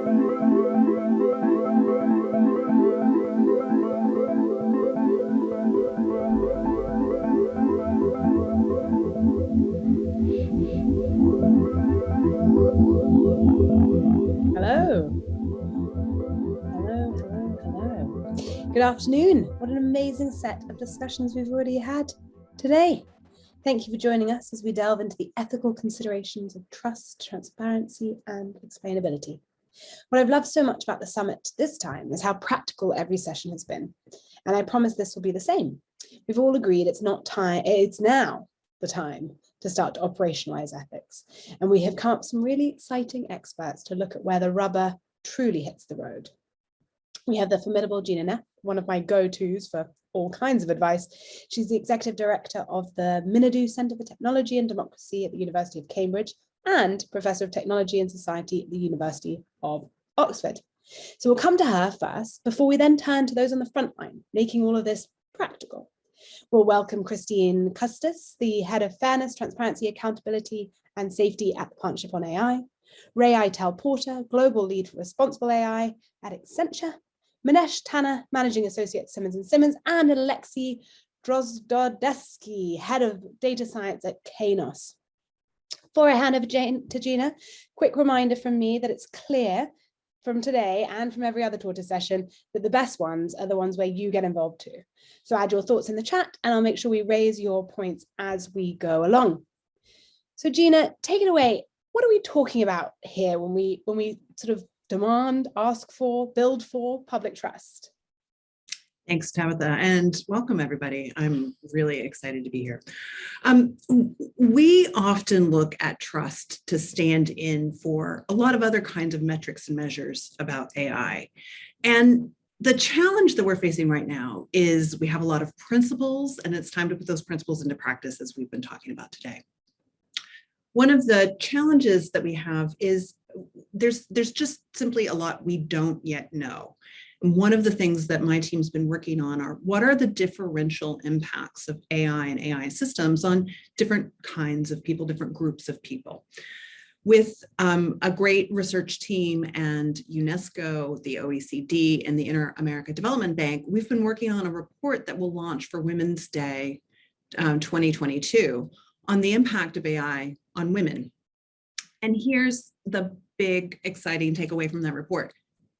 Good afternoon. What an amazing set of discussions we've already had today. Thank you for joining us as we delve into the ethical considerations of trust, transparency, and explainability. What I've loved so much about the summit this time is how practical every session has been. And I promise this will be the same. We've all agreed it's now the time to start to operationalize ethics. And we have come up with some really exciting experts to look at where the rubber truly hits the road. We have the formidable Gina Neff, one of my go-tos for all kinds of advice. She's the executive director of the Minadu Center for Technology and Democracy at the University of Cambridge and professor of technology and society at the University of Oxford. So we'll come to her first before we then turn to those on the front line, making all of this practical. We'll welcome Christine Custis, the head of fairness, transparency, accountability, and safety at the Partnership on AI. Ray Eitel-Porter, global lead for responsible AI at Accenture. Manesh Tanna, Managing Associate at Simmons & Simmons, and Alexey Drozdetskiy, Head of Data Science at Kainos. Before I hand over to Gina, quick reminder from me that it's clear from today and from every other Tortoise session that the best ones are the ones where you get involved too. So add your thoughts in the chat and I'll make sure we raise your points as we go along. So Gina, take it away. What are we talking about here when we sort of demand, ask for, build for public trust? Thanks, Tabitha, and welcome everybody. I'm really excited to be here. We often look at trust to stand in for a lot of other kinds of metrics and measures about AI. And the challenge that we're facing right now is we have a lot of principles, and it's time to put those principles into practice as we've been talking about today. One of the challenges that we have is there's just simply a lot we don't yet know. And one of the things that my team's been working on are what are the differential impacts of AI and AI systems on different kinds of people, different groups of people. With a great research team and UNESCO, the OECD, and the Inter-America Development Bank, we've been working on a report that will launch for Women's Day 2022 on the impact of AI on women. And here's the big, exciting takeaway from that report.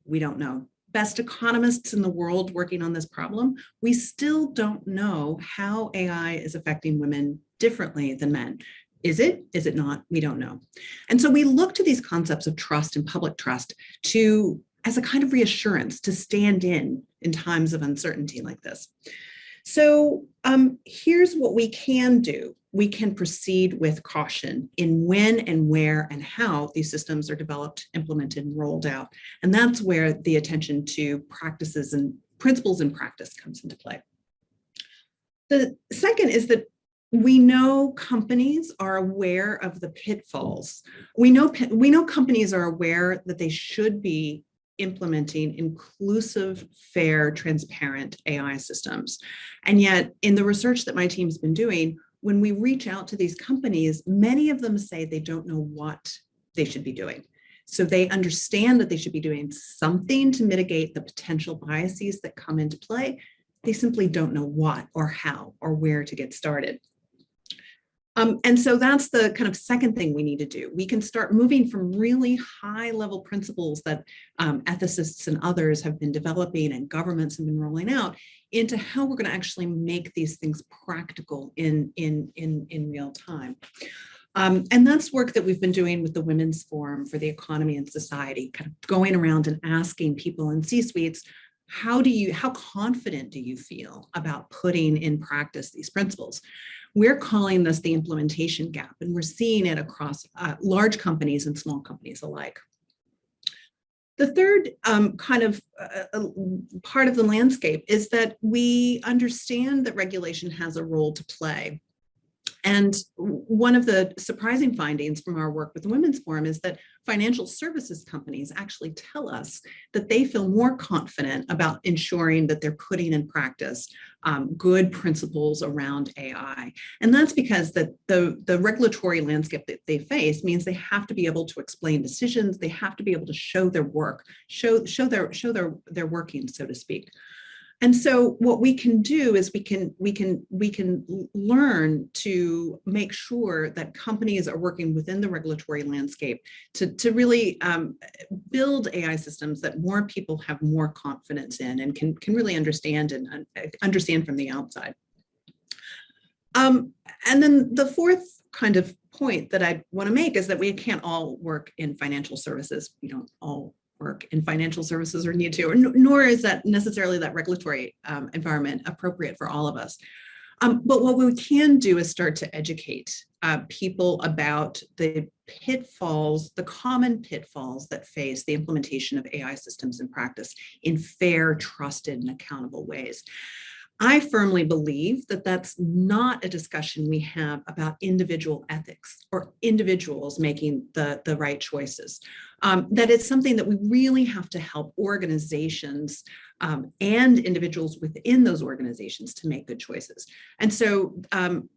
We don't know. Best economists in the world working on this problem, we still don't know how AI is affecting women differently than men. Is it? Is it not? We don't know. And so we look to these concepts of trust and public trust as a kind of reassurance to stand in times of uncertainty like this. So here's what we can do. We can proceed with caution in when and where and how these systems are developed, implemented, and rolled out. And that's where the attention to practices and principles in practice comes into play. The second is that we know companies are aware of the pitfalls. We know companies are aware that they should be implementing inclusive, fair, transparent AI systems. And yet in the research that my team's been doing, when we reach out to these companies, many of them say they don't know what they should be doing. So they understand that they should be doing something to mitigate the potential biases that come into play. They simply don't know what or how or where to get started. And so that's the kind of second thing we need to do. We can start moving from really high level principles that ethicists and others have been developing and governments have been rolling out into how we're going to actually make these things practical in real time. And that's work that we've been doing with the Women's Forum for the Economy and Society, kind of going around and asking people in C-suites, how confident do you feel about putting in practice these principles? We're calling this the implementation gap, and we're seeing it across large companies and small companies alike. The third part of the landscape is that we understand that regulation has a role to play. And one of the surprising findings from our work with the Women's Forum is that financial services companies actually tell us that they feel more confident about ensuring that they're putting in practice good principles around AI. And that's because the regulatory landscape that they face means they have to be able to explain decisions, they have to be able to show their work, show their working, so to speak. And so what we can do is we can learn to make sure that companies are working within the regulatory landscape to really build AI systems that more people have more confidence in and can really understand and understand from the outside. And then the fourth kind of point that I want to make is that we can't all work in financial services. We don't all work in financial services or need to, nor is that necessarily that regulatory environment appropriate for all of us. But what we can do is start to educate people about the pitfalls, the common pitfalls that face the implementation of AI systems in practice in fair, trusted, and accountable ways. I firmly believe that that's not a discussion we have about individual ethics or individuals making the right choices. That it's something that we really have to help organizations and individuals within those organizations to make good choices. And so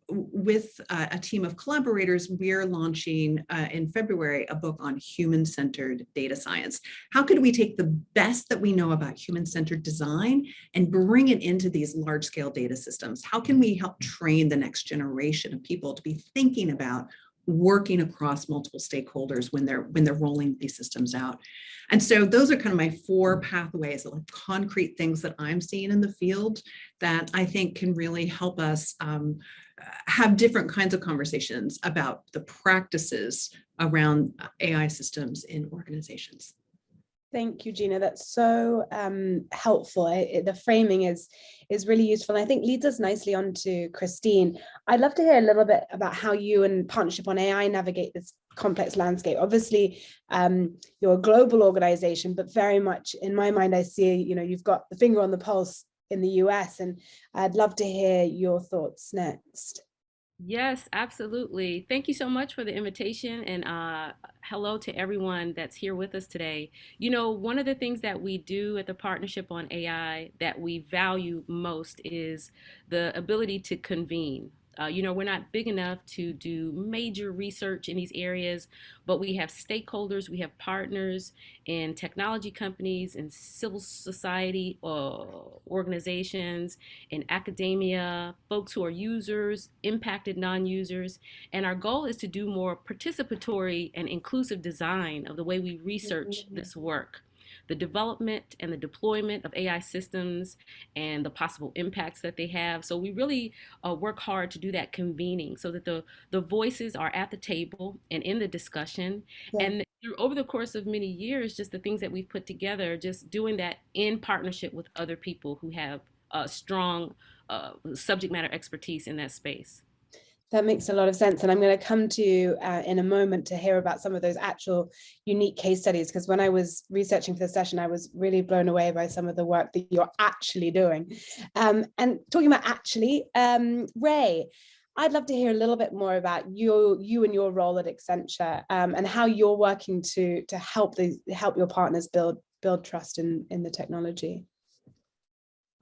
with a team of collaborators, we're launching in February a book on human-centered data science. How could we take the best that we know about human-centered design and bring it into these large-scale data systems? How can we help train the next generation of people to be thinking about working across multiple stakeholders when they're rolling these systems out? And so those are kind of my four pathways, like concrete things that I'm seeing in the field that I think can really help us have different kinds of conversations about the practices around AI systems in organizations. Thank you, Gina. That's so helpful. The framing is really useful. And I think leads us nicely on to Christine. I'd love to hear a little bit about how you and Partnership on AI navigate this complex landscape. Obviously, you're a global organization, but very much in my mind, I see, you've got the finger on the pulse in the US, and I'd love to hear your thoughts next. Yes, absolutely. Thank you so much for the invitation, and hello to everyone that's here with us today. One of the things that we do at the Partnership on AI that we value most is the ability to convene. We're not big enough to do major research in these areas, but we have stakeholders, we have partners in technology companies, in civil society organizations, in academia, folks who are users, impacted non-users. And our goal is to do more participatory and inclusive design of the way we research this work, the development and the deployment of AI systems and the possible impacts that they have. So we really work hard to do that convening so that the voices are at the table and in the discussion. Yeah. And over the course of many years, just the things that we've put together, just doing that in partnership with other people who have strong subject matter expertise in that space. That makes a lot of sense. And I'm going to come to you in a moment to hear about some of those actual unique case studies, because when I was researching for the session, I was really blown away by some of the work that you're actually doing. And talking about actually, Ray, I'd love to hear a little bit more about you and your role at Accenture, and how you're working to help your partners build trust in the technology.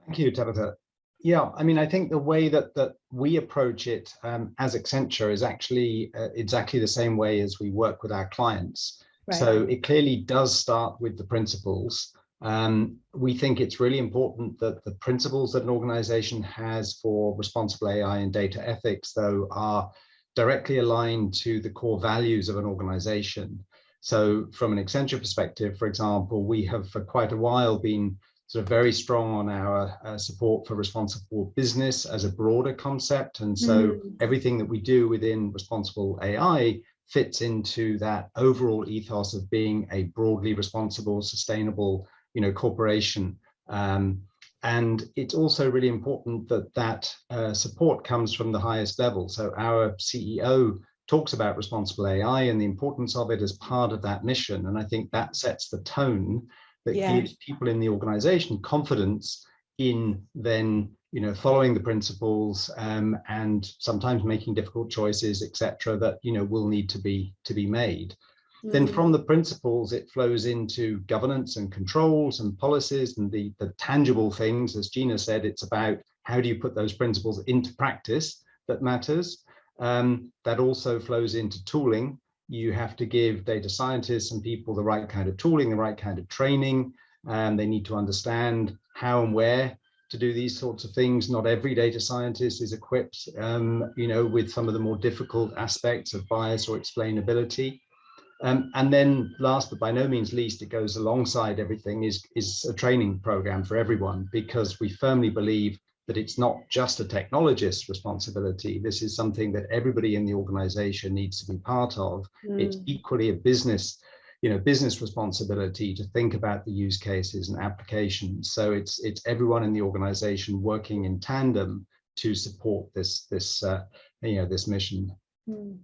Thank you, Tabitha. Yeah, I mean, I think the way that we approach it as Accenture is actually exactly the same way as we work with our clients. Right. So it clearly does start with the principles. We think it's really important that the principles that an organization has for responsible AI and data ethics, though, are directly aligned to the core values of an organization. So from an Accenture perspective, for example, we have for quite a while been sort of very strong on our support for responsible business as a broader concept. And so everything that we do within responsible AI fits into that overall ethos of being a broadly responsible, sustainable, corporation. And it's also really important that support comes from the highest level. So our CEO talks about responsible AI and the importance of it as part of that mission. And I think that sets the tone that gives people in the organization confidence in then following the principles and sometimes making difficult choices, etc., that will need to be made. Then from the principles, it flows into governance and controls and policies and the tangible things. As Gina said, it's about how do you put those principles into practice that matters. That also flows into tooling. You have to give data scientists and people the right kind of tooling, the right kind of training. They need to understand how and where to do these sorts of things. Not every data scientist is equipped, with some of the more difficult aspects of bias or explainability. And then last but by no means least, it goes alongside everything is a training program for everyone, because we firmly believe that it's not just a technologist's responsibility. This is something that everybody in the organization needs to be part of. It's equally a business responsibility to think about the use cases and applications. So it's everyone in the organization working in tandem to support this mission.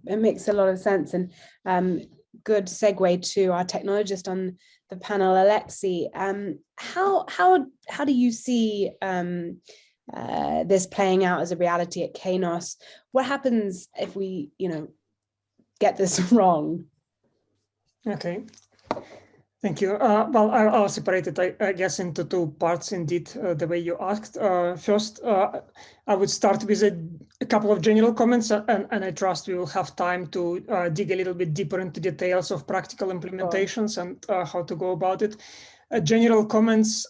It makes a lot of sense, and good segue to our technologist on the panel, Alexey. How do you see this playing out as a reality at Kainos? What happens if we, get this wrong? Okay, thank you. Well, I'll separate it, I guess, into two parts, indeed, the way you asked. First, I would start with a couple of general comments, and I trust we will have time to dig a little bit deeper into details of practical implementations and how to go about it. General comments,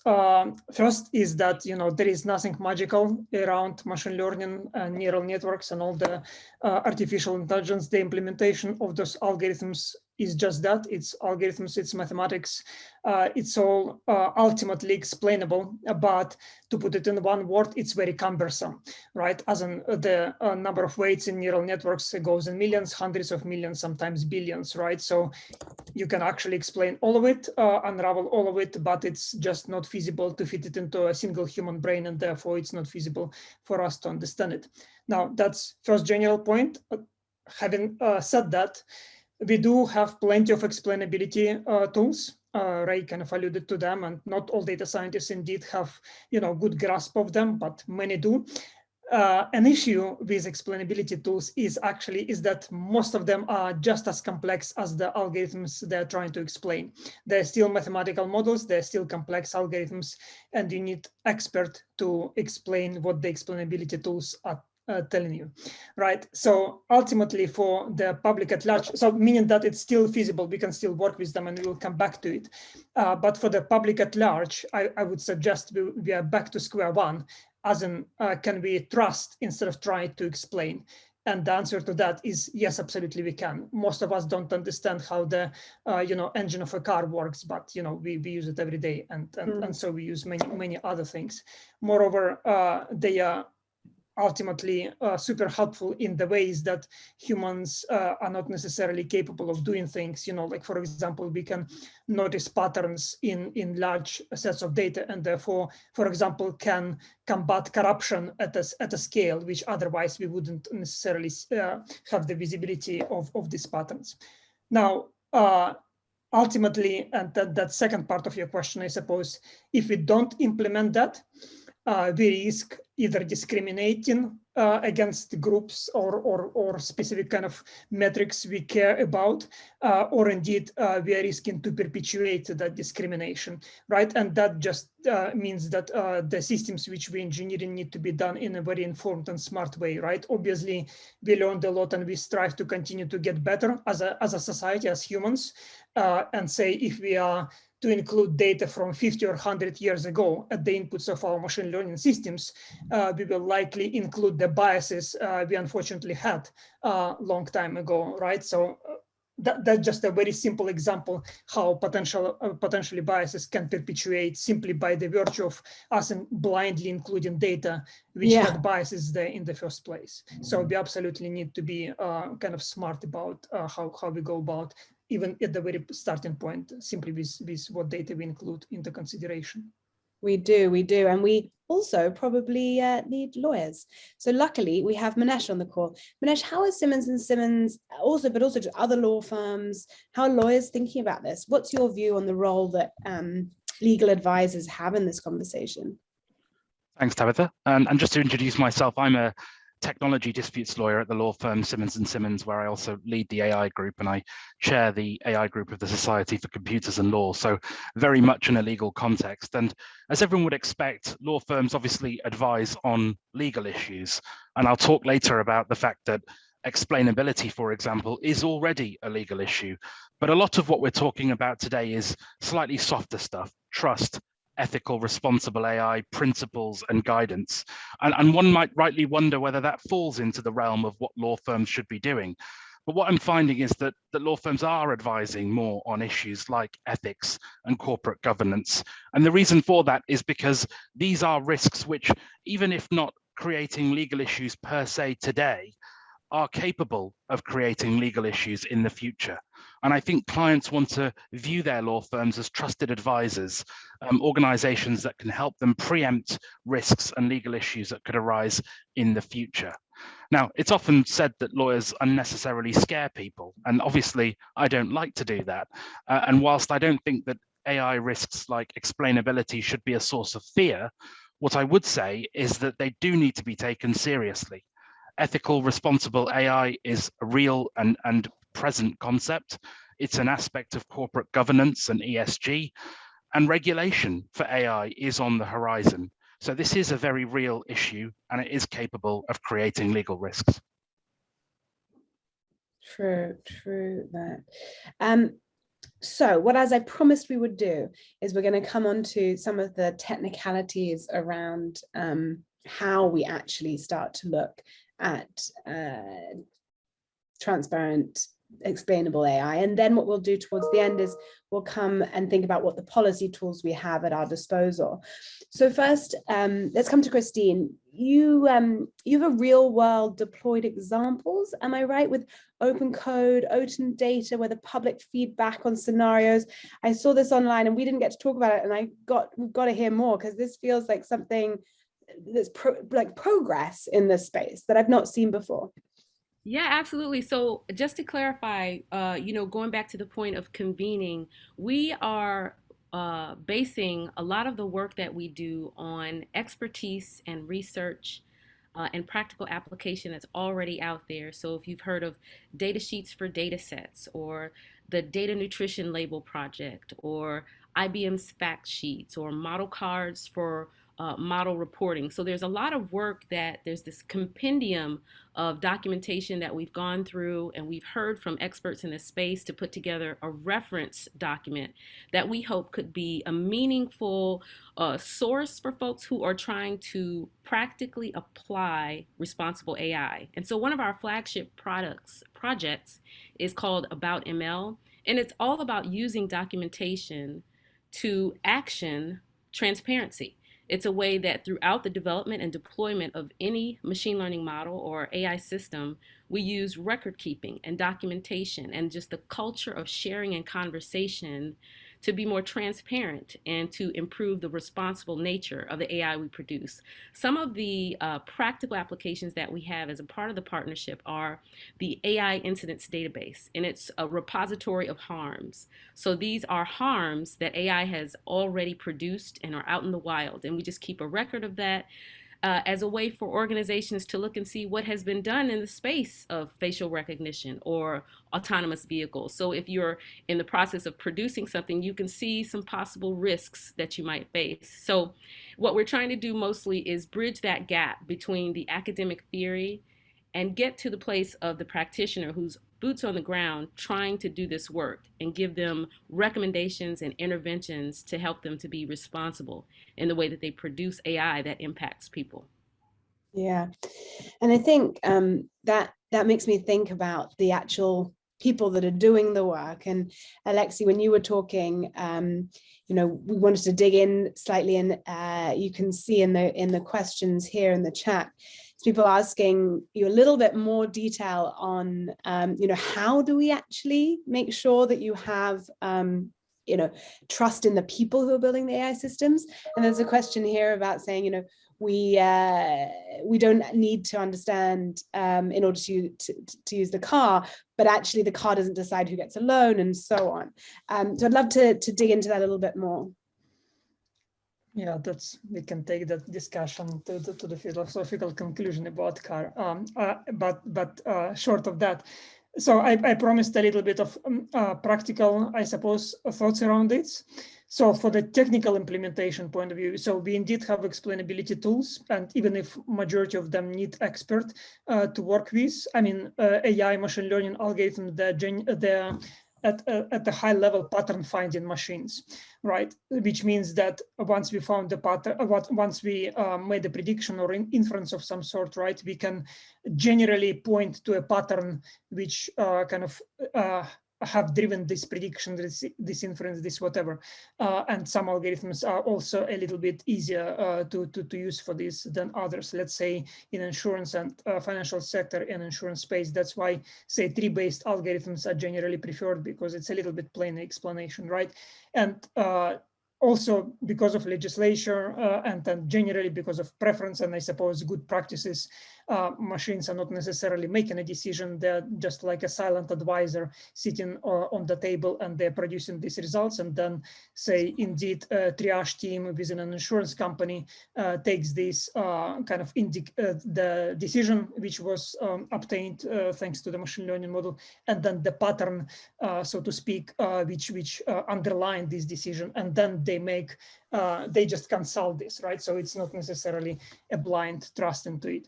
first is that, there is nothing magical around machine learning and neural networks and all the artificial intelligence. The implementation of those algorithms is just that. It's algorithms, it's mathematics. It's all ultimately explainable, but to put it in one word, it's very cumbersome, right? As in the number of weights in neural networks goes in millions, hundreds of millions, sometimes billions, right? So you can actually explain all of it, unravel all of it, but it's just not feasible to fit it into a single human brain, and therefore it's not feasible for us to understand it. Now, that's first general point. Having said that, we do have plenty of explainability tools. Ray kind of alluded to them, and not all data scientists indeed have, good grasp of them, but many do. An issue with explainability tools is that most of them are just as complex as the algorithms they're trying to explain. They're still mathematical models, they're still complex algorithms, and you need expert to explain what the explainability tools are telling you, right? So ultimately for the public at large, so meaning that it's still feasible, we can still work with them and we will come back to it. But for the public at large, I would suggest we are back to square one, as in can we trust instead of trying to explain? And the answer to that is yes, absolutely we can. Most of us don't understand how the engine of a car works, but we use it every day, and so we use many other things. Moreover, they are ultimately super helpful in the ways that humans are not necessarily capable of doing things. Like for example, we can notice patterns in large sets of data, and therefore, for example, can combat corruption at a scale which otherwise we wouldn't necessarily have the visibility of these patterns. Now, ultimately, and that second part of your question, I suppose, if we don't implement that, we risk either discriminating against groups or specific kind of metrics we care about, or indeed we are risking to perpetuate that discrimination, right? And that just means that the systems which we engineering need to be done in a very informed and smart way, right? Obviously, we learned a lot and we strive to continue to get better as a society, as humans, and say if we are to include data from 50 or 100 years ago at the inputs of our machine learning systems, we will likely include the biases we unfortunately had a long time ago, right? So that's just a very simple example how potentially biases can perpetuate simply by the virtue of us blindly including data which had biases there in the first place. So we absolutely need to be kind of smart about how we go about, even at the very starting point, simply with what data we include into consideration. We do. And we also probably need lawyers. So luckily we have Manesh on the call. Manesh, how is Simmons & Simmons, but also to other law firms, how are lawyers thinking about this? What's your view on the role that legal advisors have in this conversation? Thanks, Tabitha. And just to introduce myself, I'm a technology disputes lawyer at the law firm Simmons & Simmons, where I also lead the AI group, and I chair the AI group of the Society for Computers and Law, so very much in a legal context. And as everyone would expect, law firms obviously advise on legal issues. And I'll talk later about the fact that explainability, for example, is already a legal issue. But a lot of what we're talking about today is slightly softer stuff: trust, ethical, responsible AI, principles, and guidance. And one might rightly wonder whether that falls into the realm of what law firms should be doing. But what I'm finding is that law firms are advising more on issues like ethics and corporate governance. And the reason for that is because these are risks which, even if not creating legal issues per se today, are capable of creating legal issues in the future. And I think clients want to view their law firms as trusted advisors, organizations that can help them preempt risks and legal issues that could arise in the future. Now, it's often said that lawyers unnecessarily scare people, and obviously I don't like to do that. And whilst I don't think that AI risks like explainability should be a source of fear, what I would say is that they do need to be taken seriously. Ethical, responsible AI is a real and present concept. It's an aspect of corporate governance and ESG, and regulation for AI is on the horizon. So this is a very real issue, and it is capable of creating legal risks. True that. So what, as I promised we would do, is we're going to come on to some of the technicalities around how we actually start to look at transparent, explainable AI. And then what we'll do towards the end is we'll come and think about what the policy tools we have at our disposal. So first, let's come to Christine. You have a real world deployed examples, am I right, with open code, open data, where the public feedback on scenarios. I saw this online and we didn't get to talk about it, and we've got to hear more, because this feels like something that's progress in this space that I've not seen before. Yeah, absolutely. So just to clarify, going back to the point of convening, we are basing a lot of the work that we do on expertise and research and practical application that's already out there. So if you've heard of data sheets for data sets, or the Data Nutrition Label Project, or IBM's fact sheets, or model cards for model reporting. So there's a lot of work there's this compendium of documentation that we've gone through, and we've heard from experts in this space to put together a reference document that we hope could be a meaningful source for folks who are trying to practically apply responsible AI. And so one of our flagship projects is called About ML, and it's all about using documentation to action transparency. It's a way that throughout the development and deployment of any machine learning model or AI system, we use record keeping and documentation and just the culture of sharing and conversation to be more transparent and to improve the responsible nature of the AI we produce. Some of the practical applications that we have as a part of the partnership are the AI incidents database, and it's a repository of harms. So these are harms that AI has already produced and are out in the wild, and we just keep a record of that as a way for organizations to look and see what has been done in the space of facial recognition or autonomous vehicles. So if you're in the process of producing something, you can see some possible risks that you might face. So what we're trying to do mostly is bridge that gap between the academic theory and get to the place of the practitioner who's boots on the ground trying to do this work, and give them recommendations and interventions to help them to be responsible in the way that they produce AI that impacts people. Yeah, and I think that makes me think about the actual people that are doing the work. And Alexey, when you were talking, we wanted to dig in slightly, and you can see in the questions here in the chat, people asking you a little bit more detail on, how do we actually make sure that you have, trust in the people who are building the AI systems? And there's a question here about saying, we don't need to understand in order to use the car, but actually the car doesn't decide who gets a loan, and so on. So I'd love to dig into that a little bit more. Yeah, we can take that discussion to the philosophical conclusion about car. But short of that, so I promised a little bit of practical, I suppose, thoughts around it. So for the technical implementation point of view, so we indeed have explainability tools, and even if majority of them need expert to work with, I mean, AI machine learning algorithm, they're at the high level pattern finding machines, right? Which means that once we found the pattern, once we made a prediction or inference of some sort, right, we can generally point to a pattern which kind of have driven this prediction, this inference, this whatever. And some algorithms are also a little bit easier to use for this than others. Let's say in insurance and financial sector and insurance space, that's why, say, tree-based algorithms are generally preferred, because it's a little bit plain explanation, right? And also because of legislation and then generally because of preference and I suppose good practices, machines are not necessarily making a decision. They're just like a silent advisor sitting on the table, and they're producing these results. And then, say, indeed, a triage team within an insurance company takes this kind of the decision which was obtained thanks to the machine learning model, and then the pattern, so to speak, which underline this decision, and then they just consult this, right? So it's not necessarily a blind trust into it.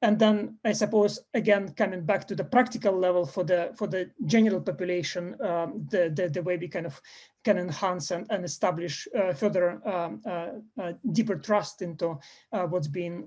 And then I suppose, again, coming back to the practical level for the general population, the way we kind of can enhance and establish further deeper trust into what's being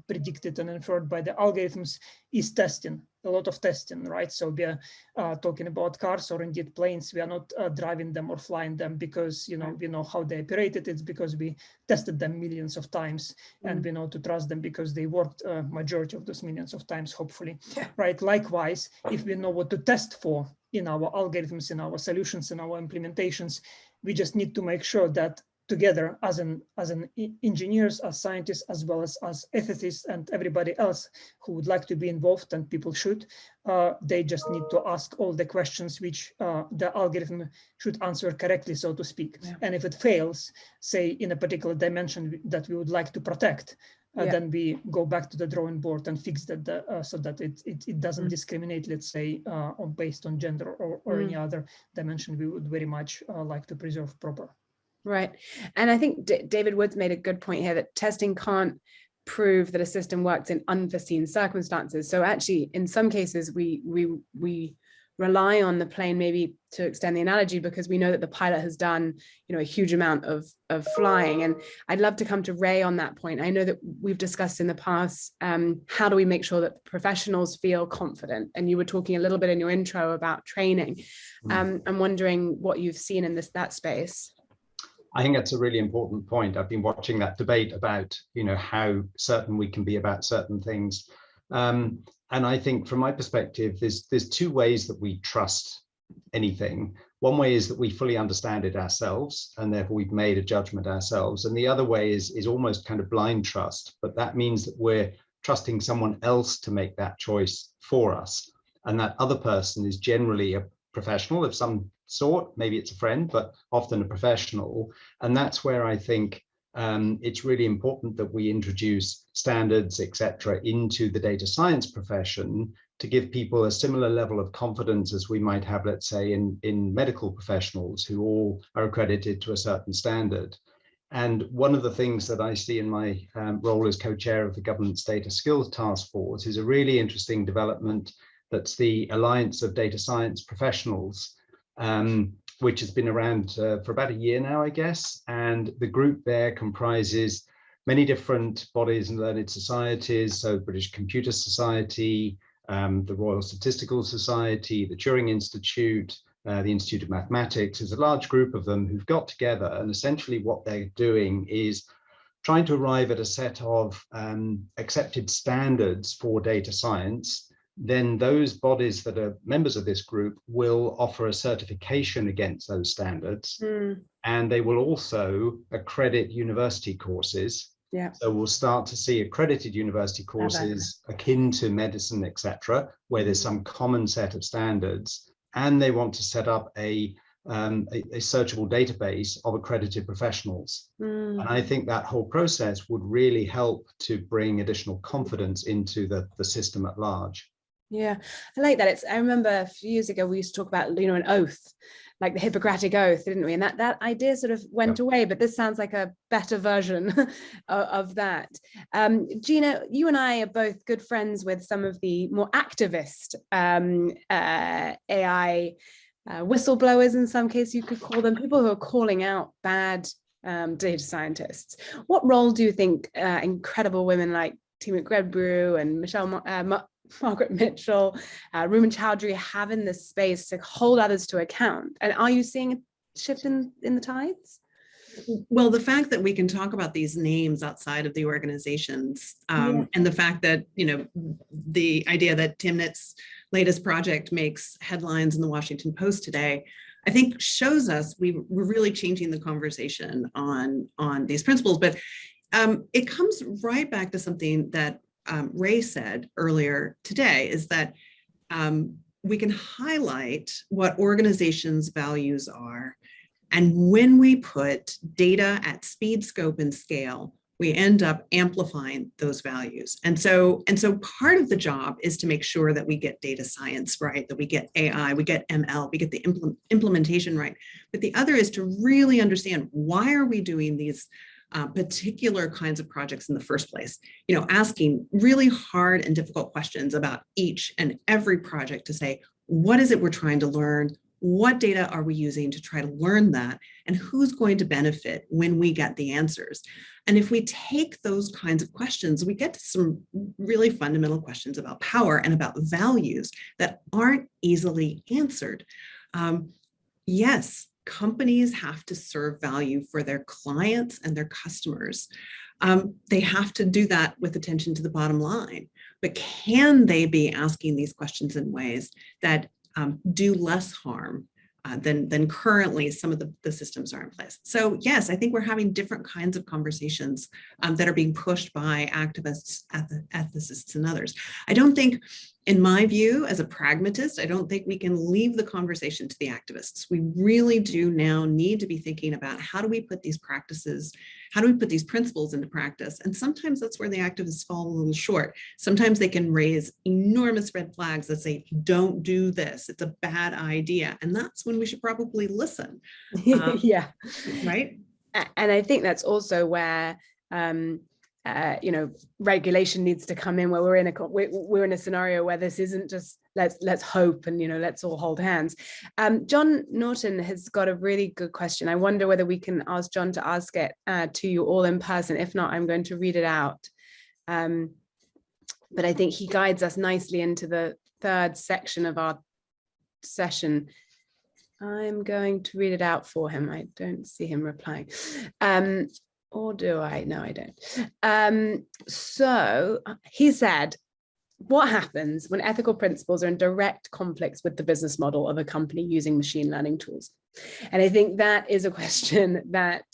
predicted and inferred by the algorithms is testing. A lot of testing, right? So we are talking about cars or indeed planes. We are not driving them or flying them because we know how they operated. It's because we tested them millions of times, and we know to trust them because they worked majority of those millions of times, hopefully, right? Likewise, if we know what to test for in our algorithms, in our solutions, in our implementations, we just need to make sure that together as engineers, as scientists, as well as ethicists and everybody else who would like to be involved, and people should, they just need to ask all the questions which the algorithm should answer correctly, so to speak. Yeah. And if it fails, say in a particular dimension that we would like to protect, then we go back to the drawing board and fix that so that it doesn't discriminate, let's say, based on gender or any other dimension we would very much like to preserve proper. Right. And I think David Woods made a good point here that testing can't prove that a system works in unforeseen circumstances. So actually, in some cases, we rely on the plane, maybe to extend the analogy, because we know that the pilot has done, a huge amount of flying. And I'd love to come to Ray on that point. I know that we've discussed in the past, how do we make sure that professionals feel confident? And you were talking a little bit in your intro about training. I'm wondering what you've seen in that space. I think that's a really important point. I've been watching that debate about, how certain we can be about certain things. And I think from my perspective, there's two ways that we trust anything. One way is that we fully understand it ourselves, and therefore we've made a judgment ourselves. And the other way is almost kind of blind trust, but that means that we're trusting someone else to make that choice for us. And that other person is generally a professional of some sort, maybe it's a friend, but often a professional. And that's where I think it's really important that we introduce standards, etc., into the data science profession to give people a similar level of confidence as we might have, let's say, in medical professionals who all are accredited to a certain standard. And one of the things that I see in my role as co-chair of the Government's Data Skills Task Force is a really interesting development that's the Alliance of Data Science Professionals, which has been around for about a year now, I guess. And the group there comprises many different bodies and learned societies. So British Computer Society, the Royal Statistical Society, the Turing Institute, the Institute of Mathematics. There's a large group of them who've got together, and essentially what they're doing is trying to arrive at a set of accepted standards for data science. Then those bodies that are members of this group will offer a certification against those standards, and they will also accredit university courses. Yeah. So we'll start to see accredited university courses akin to medicine, etc., where there's some common set of standards, and they want to set up a a searchable database of accredited professionals. And I think that whole process would really help to bring additional confidence into the system at large. Yeah, I like that. I remember a few years ago, we used to talk about, an oath, like the Hippocratic Oath, didn't we? And that idea sort of went away, but this sounds like a better version of that. Gina, you and I are both good friends with some of the more activist AI whistleblowers, in some cases you could call them, people who are calling out bad data scientists. What role do you think incredible women like Tima Grebru and Margaret Mitchell, Ruman Chowdhury have in this space to hold others to account? And are you seeing a shift in the tides? Well, the fact that we can talk about these names outside of the organizations, and the fact that, the idea that Timnit's latest project makes headlines in the Washington Post today, I think shows us we're really changing the conversation on these principles. But it comes right back to something that Ray said earlier today, is that we can highlight what organizations' values are. And when we put data at speed, scope, and scale, we end up amplifying those values. And so part of the job is to make sure that we get data science right, that we get AI, we get ML, we get the implementation right. But the other is to really understand, why are we doing these particular kinds of projects in the first place? Asking really hard and difficult questions about each and every project to say, what is it we're trying to learn? What data are we using to try to learn that? And who's going to benefit when we get the answers? And if we take those kinds of questions, we get to some really fundamental questions about power and about values that aren't easily answered. Yes, companies have to serve value for their clients and their customers. They have to do that with attention to the bottom line. But can they be asking these questions in ways that do less harm than currently some of the systems are in place? So yes, I think we're having different kinds of conversations that are being pushed by activists, ethicists, and others. I don't think, in my view, as a pragmatist, I don't think we can leave the conversation to the activists. We really do now need to be thinking about, how do we put these practices, how do we put these principles into practice? And sometimes that's where the activists fall a little short. Sometimes they can raise enormous red flags that say, don't do this, it's a bad idea. And that's when we should probably listen. Yeah. Right. And I think that's also where regulation needs to come in, where we're in a scenario where this isn't just let's hope and let's all hold hands. John Norton has got a really good question. I wonder whether we can ask John to ask it to you all in person. If not, I'm going to read it out. But I think he guides us nicely into the third section of our session. I'm going to read it out for him. I don't see him replying. Or do I? No, I don't. So he said, what happens when ethical principles are in direct conflicts with the business model of a company using machine learning tools? And I think that is a question that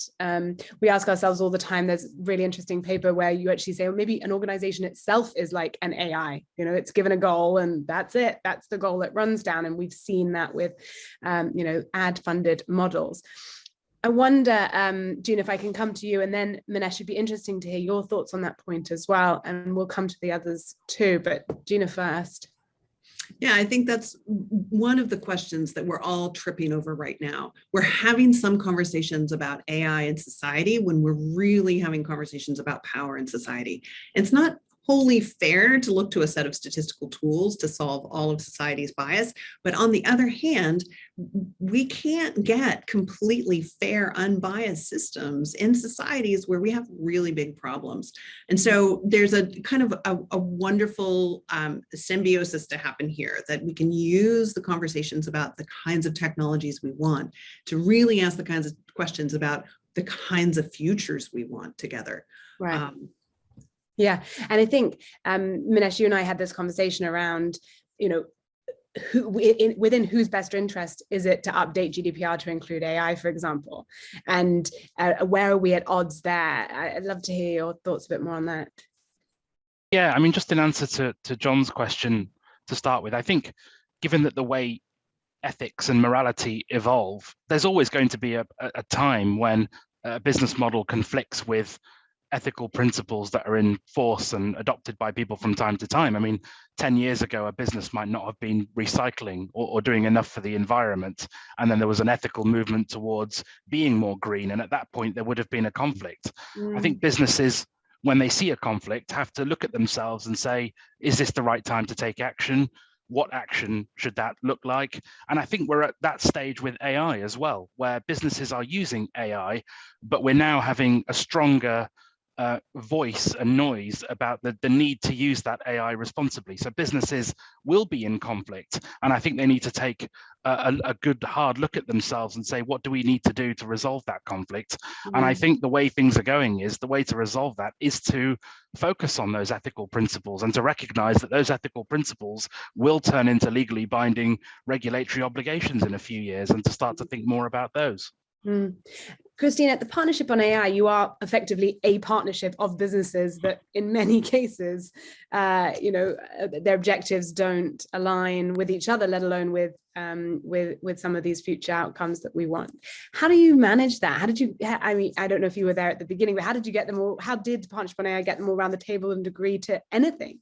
we ask ourselves all the time. There's a really interesting paper where you actually say, well, maybe an organization itself is like an AI, it's given a goal and that's it. That's the goal it runs down. And we've seen that with, ad funded models. I wonder, Gina, if I can come to you, and then Manesh, it'd be interesting to hear your thoughts on that point as well. And we'll come to the others too, but Gina first. Yeah, I think that's one of the questions that we're all tripping over right now. We're having some conversations about AI in society when we're really having conversations about power in society. It's not wholly fair to look to a set of statistical tools to solve all of society's bias. But on the other hand, we can't get completely fair, unbiased systems in societies where we have really big problems. And so there's a kind of a wonderful symbiosis to happen here, that we can use the conversations about the kinds of technologies we want to really ask the kinds of questions about the kinds of futures we want together. Right. Yeah, and I think, Manesh, you and I had this conversation around, within whose best interest is it to update GDPR to include AI, for example, and where are we at odds there? I'd love to hear your thoughts a bit more on that. Yeah, I mean, just in answer to John's question to start with, I think given that the way ethics and morality evolve, there's always going to be a time when a business model conflicts with ethical principles that are in force and adopted by people from time to time. I mean, 10 years ago, a business might not have been recycling or doing enough for the environment. And then there was an ethical movement towards being more green. And at that point, there would have been a conflict. I think businesses, when they see a conflict, have to look at themselves and say, is this the right time to take action? What action should that look like? And I think we're at that stage with AI as well, where businesses are using AI, but we're now having a stronger voice and noise about the need to use that AI responsibly. So businesses will be in conflict, and I think they need to take a good hard look at themselves and say, what do we need to do to resolve that conflict? And I think the way things are going is the way to resolve that is to focus on those ethical principles and to recognize that those ethical principles will turn into legally binding regulatory obligations in a few years, and to start to think more about those. Christine, at the Partnership on AI, you are effectively a partnership of businesses that in many cases, their objectives don't align with each other, let alone with some of these future outcomes that we want. How do you manage that? How did you, I mean, I don't know if you were there at the beginning, but how did you get them all, how did Partnership on AI get them all around the table and agree to anything?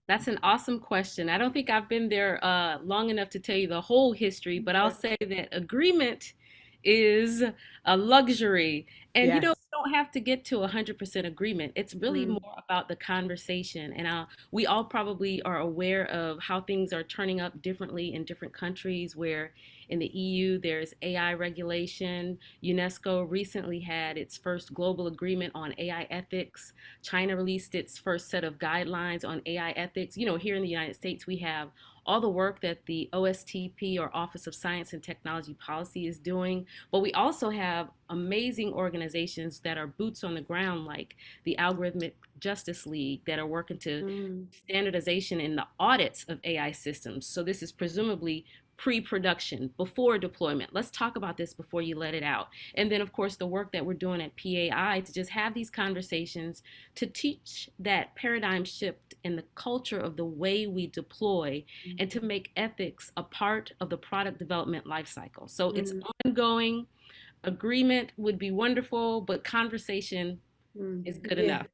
That's an awesome question. I don't think I've been there long enough to tell you the whole history, but I'll say that agreement is a luxury. And you don't have to get to 100% agreement. It's really more about the conversation. And we all probably are aware of how things are turning up differently in different countries, where in the EU there's AI regulation. UNESCO recently had its first global agreement on AI ethics. China released its first set of guidelines on AI ethics. Here in the United States, we have all the work that the OSTP, or Office of Science and Technology Policy, is doing. But we also have amazing organizations that are boots on the ground, like the Algorithmic Justice League, that are working to standardization in the audits of AI systems. So this is presumably pre-production, before deployment. Let's talk about this before you let it out. And then, of course, the work that we're doing at PAI to just have these conversations, to teach that paradigm shift in the culture of the way we deploy, and to make ethics a part of the product development lifecycle. So it's ongoing. Agreement would be wonderful, but conversation is good enough.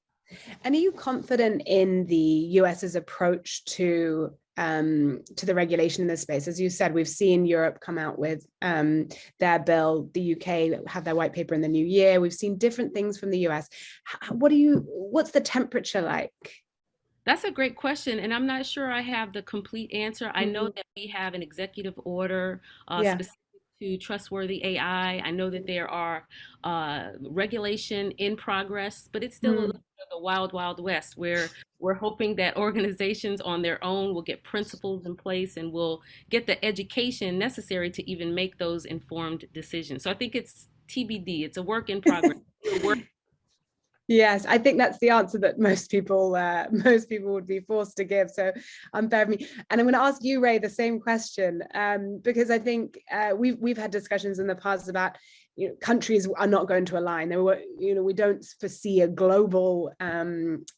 And are you confident in the US's approach to the regulation in this space? As you said, we've seen Europe come out with their bill, the UK have their white paper in the new year. We've seen different things from the US. What's the temperature like? That's a great question, and I'm not sure I have the complete answer. I know that we have an executive order specific to Trustworthy AI. I know that there are regulation in progress, but it's still a little bit of the wild, wild west, where we're hoping that organizations on their own will get principles in place and will get the education necessary to even make those informed decisions. So I think it's TBD. It's a work in progress. Yes, I think that's the answer that most people would be forced to give. So bear with me, and I'm going to ask you, Ray, the same question, because I think we've had discussions in the past about countries are not going to align. We don't foresee a global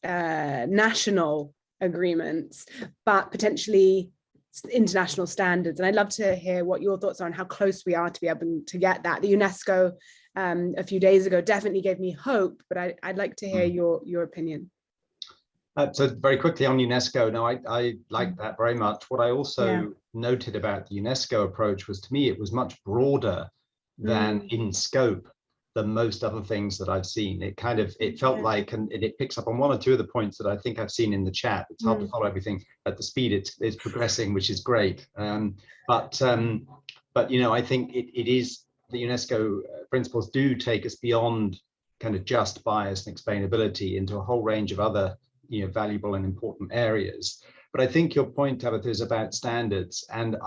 national agreements, but potentially international standards. And I'd love to hear what your thoughts are on how close we are to be able to get that. The UNESCO a few days ago definitely gave me hope, but I'd like to hear your opinion. So very quickly on UNESCO, no, I like that very much. What I also noted about the UNESCO approach was, to me, it was much broader than in scope than most other things that I've seen. It felt like, and it picks up on one or two of the points that I think I've seen in the chat. It's hard to follow everything at the speed it's progressing, which is great. But I think it is, the UNESCO principles do take us beyond kind of just bias and explainability into a whole range of other valuable and important areas. But I think your point, Tabitha, is about standards, and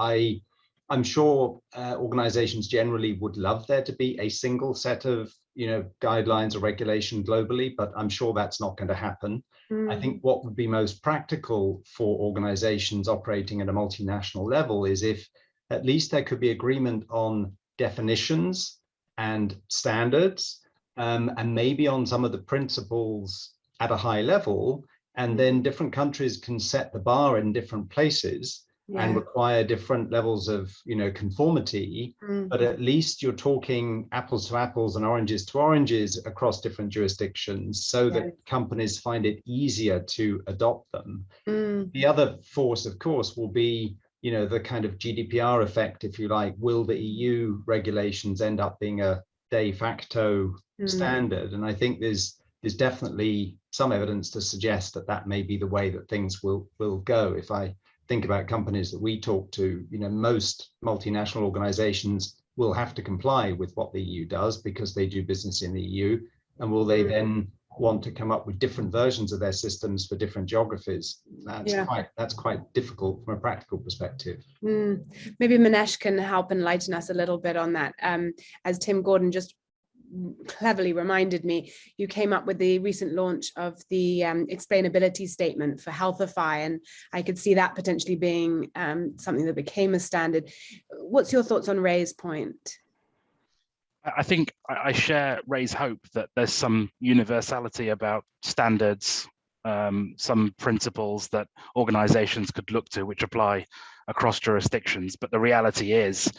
I'm sure organizations generally would love there to be a single set of guidelines or regulation globally, but I'm sure that's not going to happen. I think what would be most practical for organizations operating at a multinational level is if at least there could be agreement on definitions and standards, and maybe on some of the principles at a high level, and then different countries can set the bar in different places. and require different levels of, conformity, but at least you're talking apples to apples and oranges to oranges across different jurisdictions, so that companies find it easier to adopt them. The other force, of course, will be, the kind of GDPR effect, if you like. Will the EU regulations end up being a de facto standard? And I think there's definitely some evidence to suggest that that may be the way that things will go. If I think about companies that we talk to, most multinational organizations will have to comply with what the EU does because they do business in the EU. And will they then want to come up with different versions of their systems for different geographies? That's quite difficult from a practical perspective. Maybe Manesh can help enlighten us a little bit on that. As Tim Gordon just cleverly reminded me, you came up with the recent launch of the explainability statement for Healthify, and I could see that potentially being something that became a standard. What's your thoughts on Ray's point? I think I share Ray's hope that there's some universality about standards, some principles that organizations could look to which apply across jurisdictions. But the reality is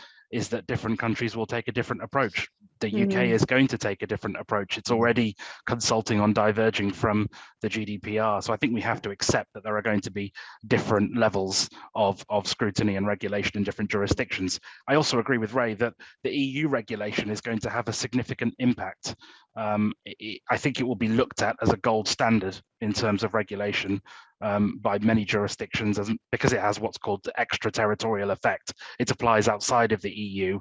that different countries will take a different approach. The UK is going to take a different approach. It's already consulting on diverging from the GDPR. So I think we have to accept that there are going to be different levels of scrutiny and regulation in different jurisdictions. I also agree with Ray that the EU regulation is going to have a significant impact. I think it will be looked at as a gold standard in terms of regulation by many jurisdictions, because it has what's called the extraterritorial effect. It applies outside of the EU.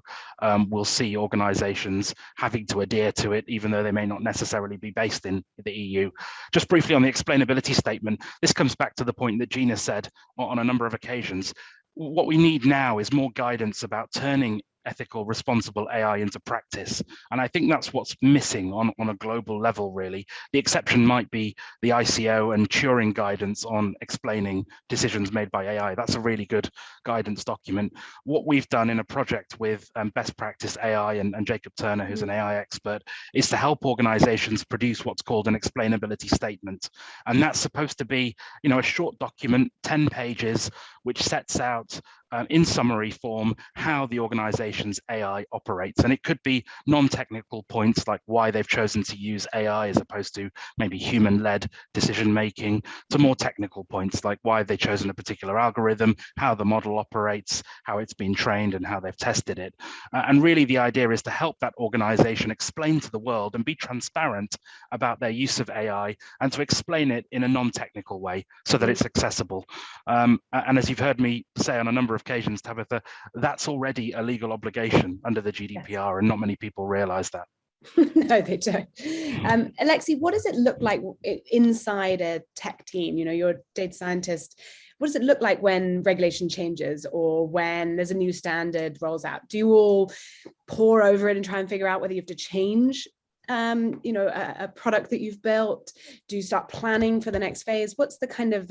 We'll see organizations having to adhere to it, even though they may not necessarily be based in the EU. Just briefly on the explainability statement, this comes back to the point that Gina said on a number of occasions. What we need now is more guidance about turning ethical, responsible AI into practice. And I think that's what's missing on a global level, really. The exception might be the ICO and Turing guidance on explaining decisions made by AI. That's a really good guidance document. What we've done in a project with Best Practice AI and Jacob Turner, who's an AI expert, is to help organizations produce what's called an explainability statement. And that's supposed to be, a short document, 10 pages, which sets out in summary form how the organization's AI operates. And it could be non-technical points like why they've chosen to use AI as opposed to maybe human-led decision-making, to more technical points like why they've chosen a particular algorithm, how the model operates, how it's been trained, and how they've tested it. And really the idea is to help that organization explain to the world and be transparent about their use of AI, and to explain it in a non-technical way so that it's accessible. And as you've heard me say on a number of occasions, Tabitha, that's already a legal obligation under the GDPR, and not many people realize that. No, they don't. Alexey, what does it look like inside a tech team? You're a data scientist. What does it look like when regulation changes or when there's a new standard rolls out? Do you all pore over it and try and figure out whether you have to change a product that you've built? Do you start planning for the next phase? What's the kind of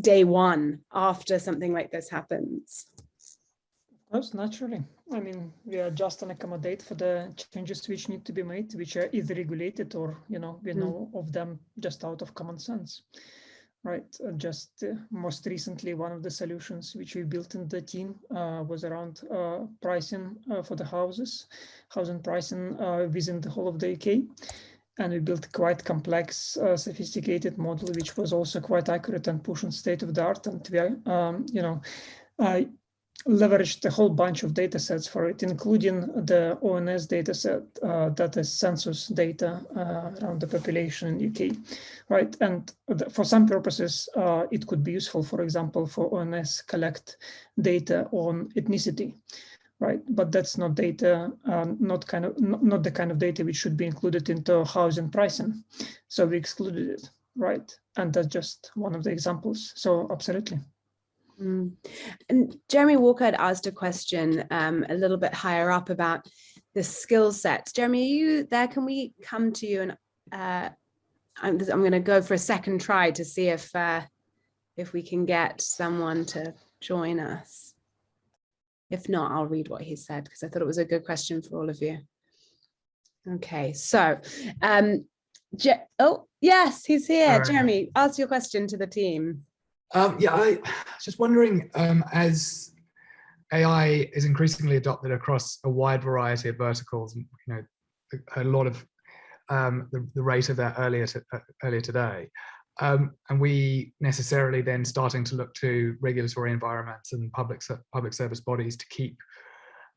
day one after something like this happens? Yes, naturally. I mean, we adjust and accommodate for the changes which need to be made, which are either regulated or, we know of them just out of common sense, right? Just most recently, one of the solutions which we built in the team was around pricing for the housing pricing within the whole of the UK. And we built quite complex, sophisticated model, which was also quite accurate and pushing state of the art. And we, leveraged a whole bunch of data sets for it, including the ONS data set, that is census data around the population in UK, right? And for some purposes, it could be useful, for example, for ONS collect data on ethnicity. Right, but that's not data, not the kind of data which should be included into housing pricing. So we excluded it, right? And that's just one of the examples. So absolutely. And Jeremy Walker had asked a question a little bit higher up about the skill sets. Jeremy, are you there? Can we come to you? And I'm going to go for a second try to see if we can get someone to join us. If not, I'll read what he said, because I thought it was a good question for all of you. Okay, so, oh, yes, he's here. Jeremy, ask your question to the team. Yeah, I was just wondering, as AI is increasingly adopted across a wide variety of verticals, you know, a lot of the rate of that earlier today, and we necessarily then starting to look to regulatory environments and public service bodies to keep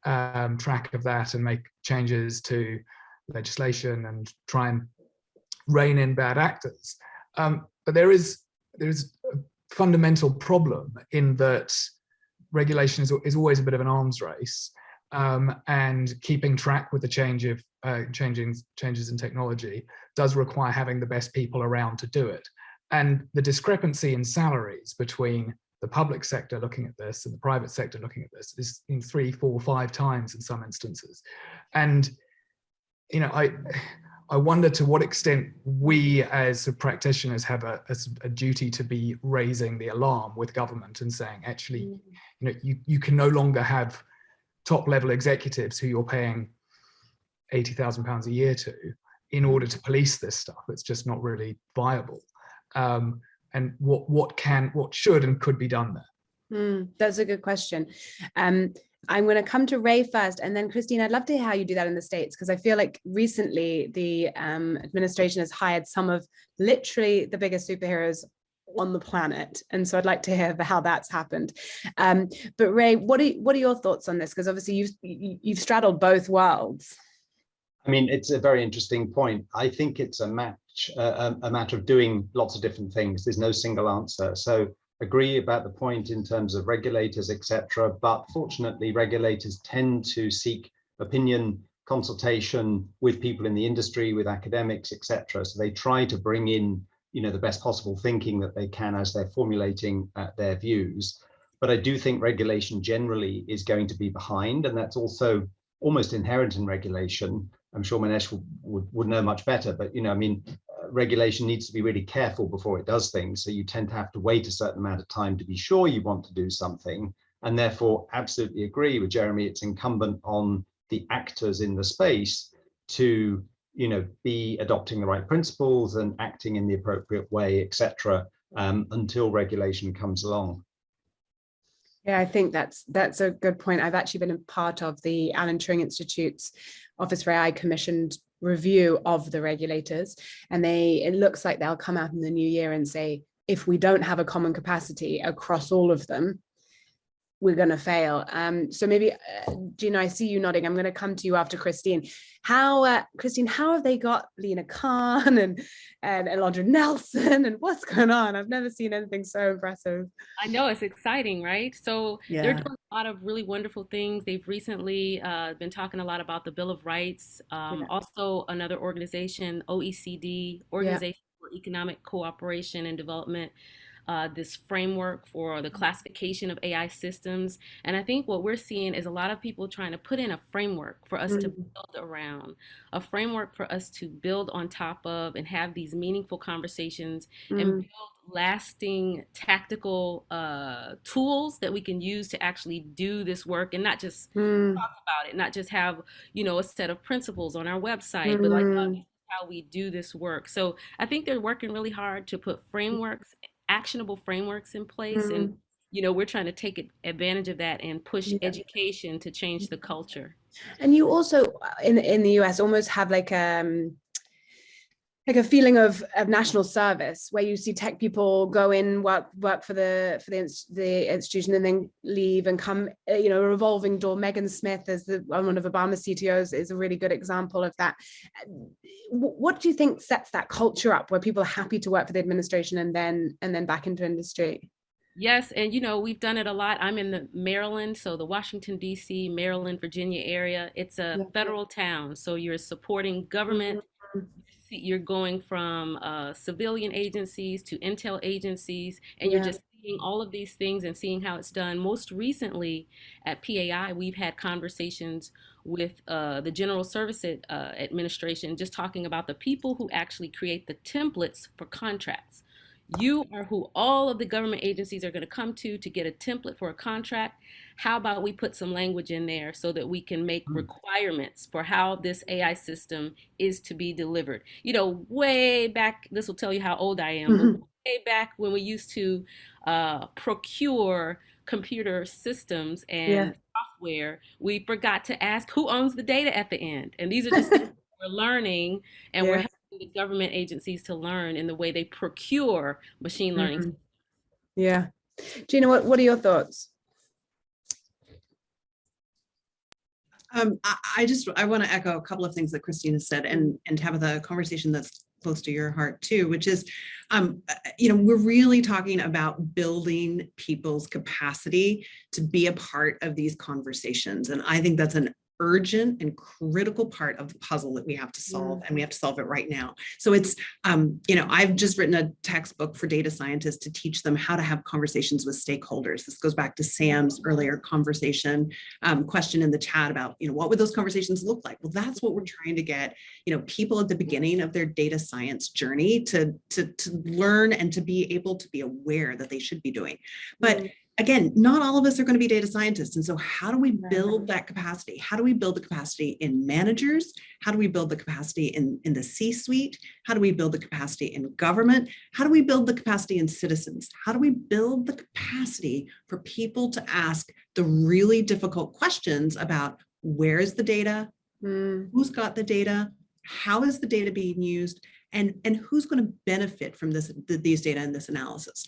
track of that and make changes to legislation and try and rein in bad actors. But there is a fundamental problem in that regulation is always a bit of an arms race, and keeping track with the changes in technology does require having the best people around to do it. And the discrepancy in salaries between the public sector looking at this and the private sector looking at this is in 3, 4, 5 times in some instances. And you know, I wonder to what extent we as practitioners have a duty to be raising the alarm with government and saying, actually, you know, you can no longer have top level executives who you're paying £80,000 a year to in order to police this stuff. It's just not really viable. And what should and could be done there? That's a good question. I'm going to come to Ray first, and then Christine, I'd love to hear how you do that in the States, because I feel like recently the administration has hired some of literally the biggest superheroes on the planet, and so I'd like to hear how that's happened. But Ray, what are your thoughts on this? Because obviously you've straddled both worlds. I mean, it's a very interesting point. I think it's a matter of doing lots of different things. There's no single answer. So agree about the point in terms of regulators, etc. But fortunately, regulators tend to seek opinion consultation with people in the industry, with academics, etc. So they try to bring in, you know, the best possible thinking that they can as they're formulating their views. But I do think regulation generally is going to be behind, and that's also almost inherent in regulation. I'm sure Manesh would know much better, but you know, I mean, regulation needs to be really careful before it does things. So you tend to have to wait a certain amount of time to be sure you want to do something. And therefore, absolutely agree with Jeremy, it's incumbent on the actors in the space to, you know, be adopting the right principles and acting in the appropriate way, etc., until regulation comes along. Yeah, I think that's a good point. I've actually been a part of the Alan Turing Institute's Office for AI commissioned review of the regulators, and it looks like they'll come out in the new year and say, if we don't have a common capacity across all of them, we're going to fail. So maybe, Gina, I see you nodding. I'm going to come to you after Christine. Christine, how have they got Lena Khan and Alondra Nelson, and what's going on? I've never seen anything so impressive. I know, it's exciting, right? So Yeah. They're doing a lot of really wonderful things. They've recently been talking a lot about the Bill of Rights. Also another organization, OECD, Organization for Economic Cooperation and Development, this framework for the classification of AI systems. And I think what we're seeing is a lot of people trying to put in a framework for us to build around, a framework for us to build on top of and have these meaningful conversations and build lasting tactical tools that we can use to actually do this work and not just talk about it, not just have, you know, a set of principles on our website, but like how we do this work. So I think they're working really hard to put frameworks, actionable frameworks in place. And, you know, we're trying to take advantage of that and push education to change the culture. And you also, in the US, almost have like a feeling of national service, where you see tech people go in, work for the institution, and then leave and come, you know, a revolving door. Megan Smith, as one of Obama's CTOs, is a really good example of that. What do you think sets that culture up, where people are happy to work for the administration and then back into industry? Yes, and you know, we've done it a lot. I'm in the Maryland, so the Washington, D.C., Maryland, Virginia area. It's a federal town, so you're supporting government. You're going from civilian agencies to intel agencies, and you're just seeing all of these things and seeing how it's done. Most recently at PAI, we've had conversations with the General Services Administration, just talking about the people who actually create the templates for contracts. You are who all of the government agencies are going to come to get a template for a contract. How about we put some language in there so that we can make requirements for how this AI system is to be delivered? You know, way back, this will tell you how old I am, but way back when we used to procure computer systems and software, we forgot to ask who owns the data at the end. And these are just things we're learning, and we're helping the government agencies to learn in the way they procure machine learning. Yeah. Gina, what are your thoughts? I want to echo a couple of things that Christina said, and Tabitha, a conversation that's close to your heart too, which is, we're really talking about building people's capacity to be a part of these conversations. And I think that's an urgent and critical part of the puzzle that we have to solve, and we have to solve it right now. So it's, I've just written a textbook for data scientists to teach them how to have conversations with stakeholders. This goes back to Sam's earlier question in the chat about, what would those conversations look like? Well, that's what we're trying to get, people at the beginning of their data science journey to learn and to be able to be aware that they should be doing. But again, not all of us are going to be data scientists. And so how do we build that capacity? How do we build the capacity in managers? How do we build the capacity in the C-suite? How do we build the capacity in government? How do we build the capacity in citizens? How do we build the capacity for people to ask the really difficult questions about where is the data? Who's got the data? How is the data being used? And who's going to benefit from these data and this analysis?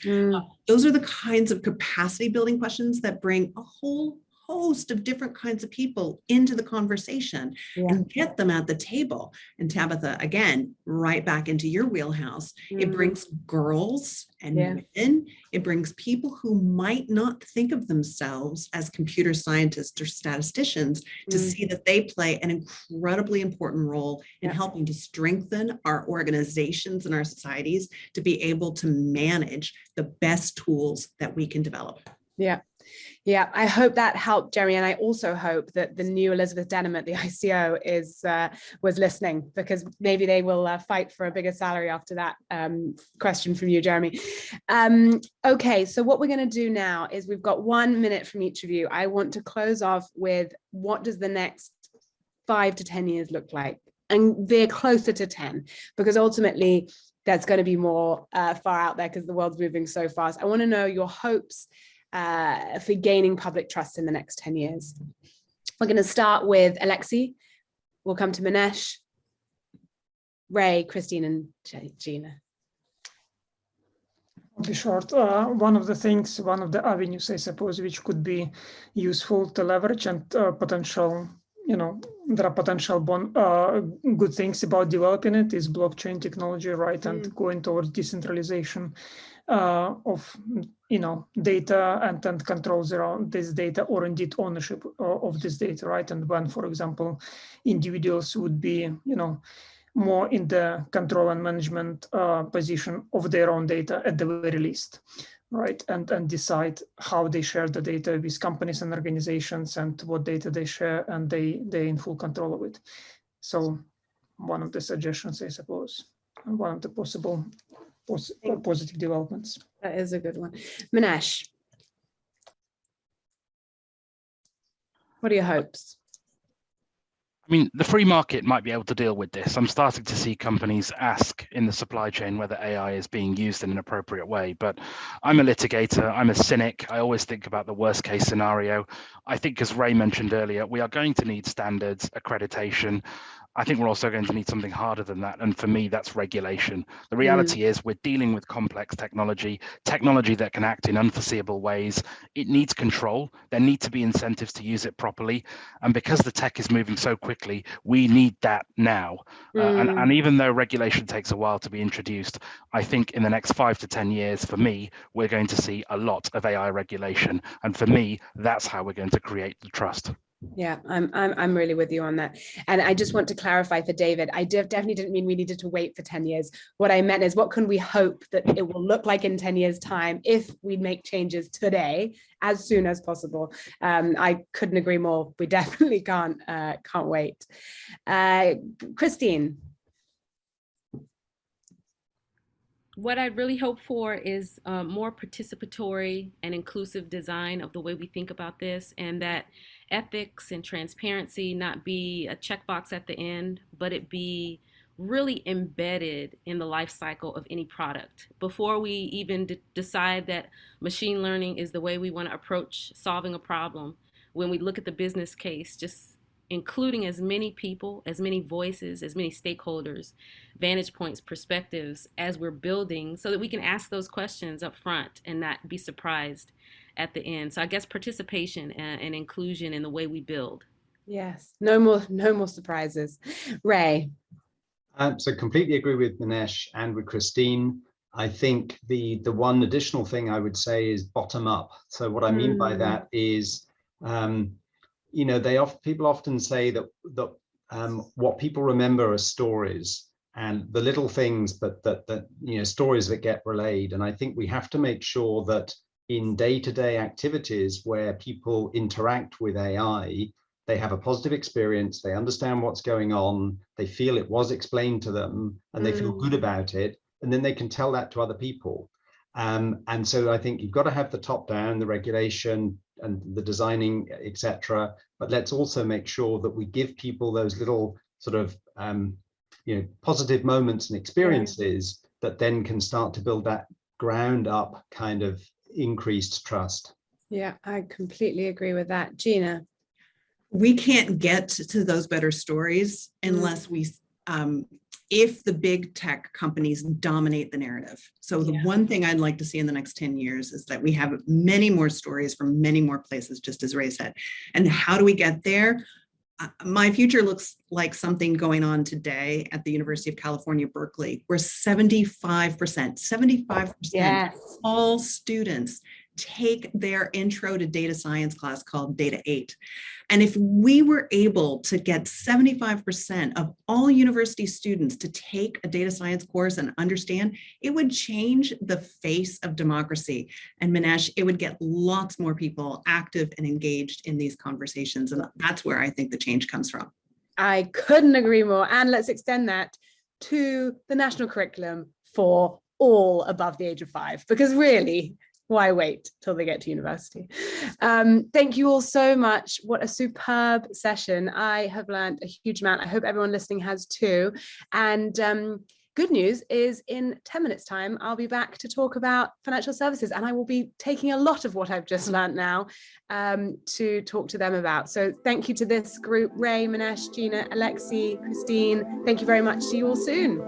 Those are the kinds of capacity building questions that bring a whole host of different kinds of people into the conversation and get them at the table. And Tabitha, again, right back into your wheelhouse, it brings girls and women, it brings people who might not think of themselves as computer scientists or statisticians to see that they play an incredibly important role in helping to strengthen our organizations and our societies to be able to manage the best tools that we can develop. Yeah, I hope that helped, Jeremy, and I also hope that the new Elizabeth Denham at the ICO was listening, because maybe they will fight for a bigger salary after that question from you, Jeremy. Okay, so what we're going to do now is we've got 1 minute from each of you. I want to close off with, what does the next 5 to 10 years look like? And veer closer to 10, because ultimately that's going to be more far out there because the world's moving so fast. I want to know your hopes for gaining public trust in the next 10 years. We're going to start with Alexey. We'll come to Manesh, Ray, Christine, and Gina. I'll be short. One of the avenues, I suppose, which could be useful to leverage and potential, there are potential good things about developing it is blockchain technology, right? And going towards decentralization of data and controls around this data, or indeed ownership of this data, right? And when, for example, individuals would be more in the control and management position of their own data at the very least, right? And decide how they share the data with companies and organizations and what data they share, and they're in full control of it. So one of the suggestions, I suppose, one of the possible positive developments. That is a good one. Manesh, what are your hopes? I mean, the free market might be able to deal with this. I'm starting to see companies ask in the supply chain whether AI is being used in an appropriate way, but I'm a litigator, I'm a cynic. I always think about the worst case scenario. I think, as Ray mentioned earlier, we are going to need standards, accreditation. I think we're also going to need something harder than that. And for me, that's regulation. The reality is we're dealing with complex technology that can act in unforeseeable ways. It needs control. There need to be incentives to use it properly. And because the tech is moving so quickly, we need that now. And even though regulation takes a while to be introduced, I think in the next 5 to 10 years, for me, we're going to see a lot of AI regulation. And for me, that's how we're going to create the trust. Yeah, I'm really with you on that. And I just want to clarify for David, I definitely didn't mean we needed to wait for 10 years. What I meant is, what can we hope that it will look like in 10 years' time if we make changes today as soon as possible? I couldn't agree more. We definitely can't wait. Christine. What I'd really hope for is more participatory and inclusive design of the way we think about this, and that ethics and transparency not be a checkbox at the end, but it be really embedded in the life cycle of any product. Before we even decide that machine learning is the way we want to approach solving a problem, when we look at the business case, just including as many people, as many voices, as many stakeholders, vantage points, perspectives as we're building, so that we can ask those questions up front and not be surprised at the end. So I guess participation and inclusion in the way we build. Yes, no more surprises. Ray. So completely agree with Manesh and with Christine. I think the one additional thing I would say is bottom up. So what I mean by that is, you know, people often say that what people remember are stories and the little things, but that you know, stories that get relayed. And I think we have to make sure that in day-to-day activities where people interact with AI, they have a positive experience, they understand what's going on, they feel it was explained to them, and they feel good about it, and then they can tell that to other people. And so I think you've got to have the top down, the regulation and the designing, etc. But let's also make sure that we give people those little sort of you know, positive moments and experiences that then can start to build that ground up kind of increased trust. Yeah, I completely agree with that. Gina. We can't get to those better stories unless we, if the big tech companies dominate the narrative. So the one thing I'd like to see in the next 10 years is that we have many more stories from many more places, just as Ray said. And how do we get there? My future looks like something going on today at the University of California, Berkeley, where 75% of all students take their intro to data science class called Data 8. And if we were able to get 75% of all university students to take a data science course and understand, it would change the face of democracy. And Manesh, it would get lots more people active and engaged in these conversations. And that's where I think the change comes from. I couldn't agree more. And let's extend that to the national curriculum for all above the age of 5, because really, why wait till they get to university? Thank you all so much. What a superb session. I have learned a huge amount. I hope everyone listening has too. And good news is in 10 minutes time, I'll be back to talk about financial services, and I will be taking a lot of what I've just learned now to talk to them about. So thank you to this group, Ray, Manesh, Gina, Alexey, Christine. Thank you very much. See you all soon.